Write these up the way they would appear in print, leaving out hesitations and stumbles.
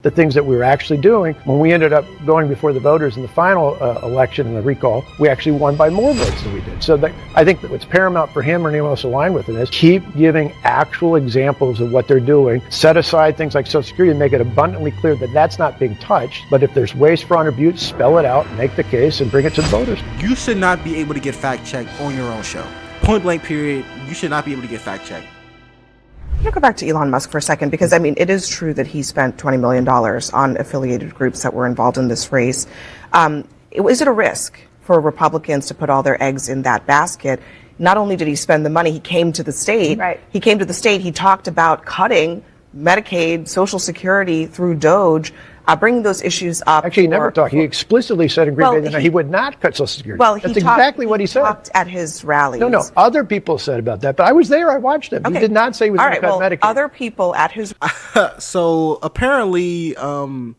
the things that we were actually doing. When we ended up going before the voters in the final election and the recall, we actually won by more votes than we did. So I think that what's paramount for him or anyone else aligned with him is keep giving actual examples of what they're doing. Set aside things like Social Security and make it abundantly clear that that's not being touched. But if there's waste, fraud, or abuse, spell it out, make the case, and bring it to the voters. You should not be able to get fact-checked on your own show. Point blank period. You should not be able to get fact-checked. I'm going to go back to Elon Musk for a second, because, I mean, it is true that he spent $20 million on affiliated groups that were involved in this race. Is it a risk for Republicans to put all their eggs in that basket? Not only did he spend the money, he came to the state. Right. He came to the state. He talked about cutting Medicaid, Social Security through DOJ, bringing those issues up. Actually, he never talked. He explicitly said in Green Bay that he would not cut Social Security. Well, that's exactly what he said. He talked at his rallies. No, other people said about that, but I was there. I watched him. Okay. He did not say he was going to cut Medicaid. Other people at his. So apparently, the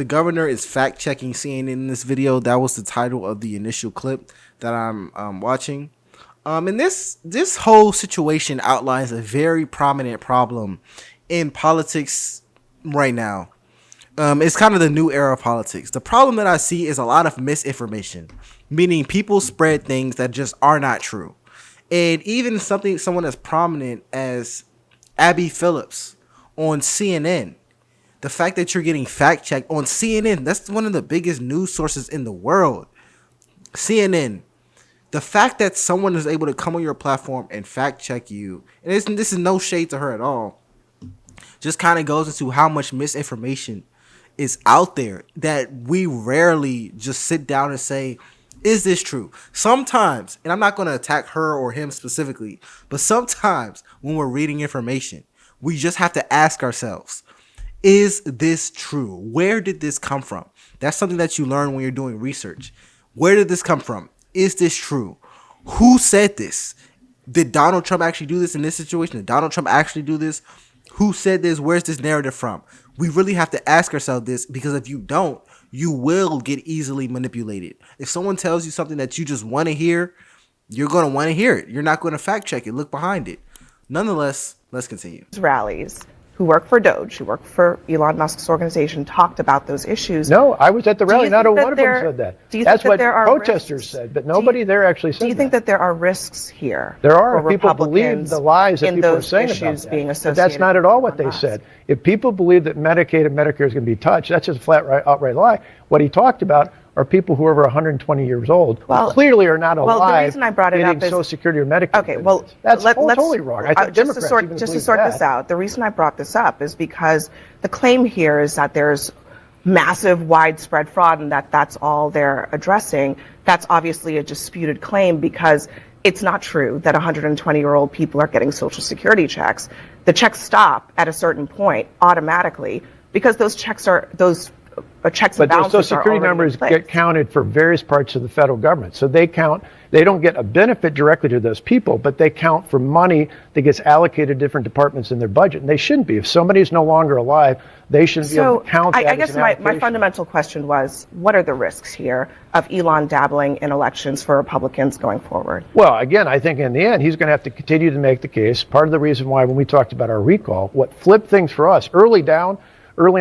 governor is fact checking CNN in this video. That was the title of the initial clip that I'm watching. And this whole situation outlines a very prominent problem in politics right now. It's kind of the new era of politics. The problem that I see is a lot of misinformation, meaning people spread things that just are not true. And even someone as prominent as Abby Phillips on CNN, the fact that you're getting fact checked on CNN, that's one of the biggest news sources in the world. CNN, the fact that someone is able to come on your platform and fact check you, and this is no shade to her at all, just kind of goes into how much misinformation is out there that we rarely just sit down and say, is this true? Sometimes, and I'm not going to attack her or him specifically, but sometimes when we're reading information, we just have to ask ourselves, is this true? Where did this come from? That's something that you learn when you're doing research. Where did this come from? Is this true? Who said this? Did Donald Trump actually do this in this situation? Did Donald Trump actually do this? Who said this? Where's this narrative from? We really have to ask ourselves this, because if you don't, you will get easily manipulated. If someone tells you something that you just want to hear, you're going to want to hear it. You're not going to fact check it. Look behind it. Nonetheless, let's continue. Rallies, who work for DOJ, who work for Elon Musk's organization, talked about those issues. No, I was at the rally. Not one of them said that. That's what protesters said, but nobody there actually said that. Do you think that there are risks here? There are. If people believe the lies that people are saying about that. But that's not at all what they said. If people believe that Medicaid and Medicare is going to be touched, that's just a flat, outright lie. What he talked about are people who are over 120 years old, who clearly are not alive. Well, the reason I brought it up is Social Security or Medicaid. Okay, well, that's totally wrong. I think just to sort this out, the reason I brought this up is because the claim here is that there's massive, widespread fraud, and that's all they're addressing. That's obviously a disputed claim, because it's not true that 120-year-old people are getting Social Security checks. The checks stop at a certain point automatically, because those checks and balances but those Social Security numbers get counted for various parts of the federal government. So they don't get a benefit directly to those people, but they count for money that gets allocated to different departments in their budget. And they shouldn't be. If somebody's no longer alive, they shouldn't be able to count that. I guess my fundamental question was, what are the risks here of Elon dabbling in elections for Republicans going forward? Well, again, I think in the end, he's going to have to continue to make the case. Part of the reason why, when we talked about our recall, what flipped things for us early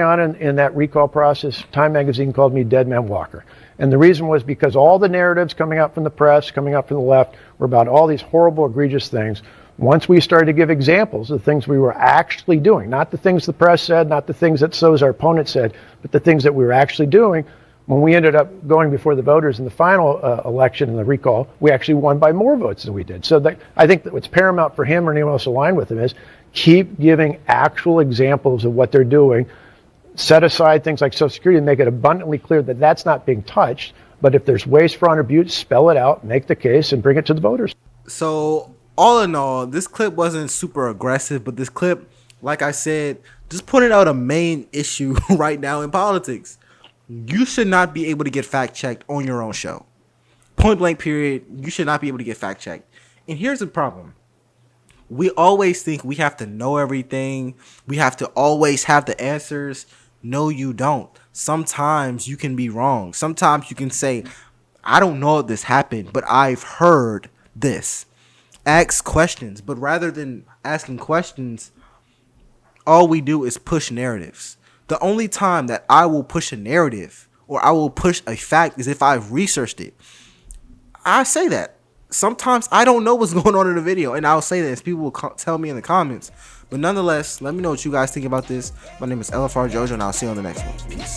on in that recall process, Time magazine called me Dead Man Walker. And the reason was because all the narratives coming out from the press, coming out from the left, were about all these horrible, egregious things. Once we started to give examples of things we were actually doing, not the things the press said, not the things that our opponent said, but the things that we were actually doing, when we ended up going before the voters in the final election and the recall, we actually won by more votes than we did. So I think that what's paramount for him or anyone else aligned with him is keep giving actual examples of what they're doing. Set aside things like Social Security and make it abundantly clear that that's not being touched. But if there's waste, fraud, or abuse, spell it out, make the case, and bring it to the voters. So all in all, this clip wasn't super aggressive, but this clip, like I said, just pointed out a main issue right now in politics. You should not be able to get fact checked on your own show. Point blank period. You should not be able to get fact checked. And here's the problem. We always think we have to know everything. We have to always have the answers. No, you don't. Sometimes you can be wrong. Sometimes you can say, I don't know if this happened, but I've heard this. Ask questions. But rather than asking questions, all we do is push narratives. The only time that I will push a narrative or I will push a fact is if I've researched it. I say that. Sometimes I don't know what's going on in the video, and I'll say that as people will tell me in the comments. But nonetheless, let me know what you guys think about this. My name is LFR JoJo, and I'll see you on the next one. Peace.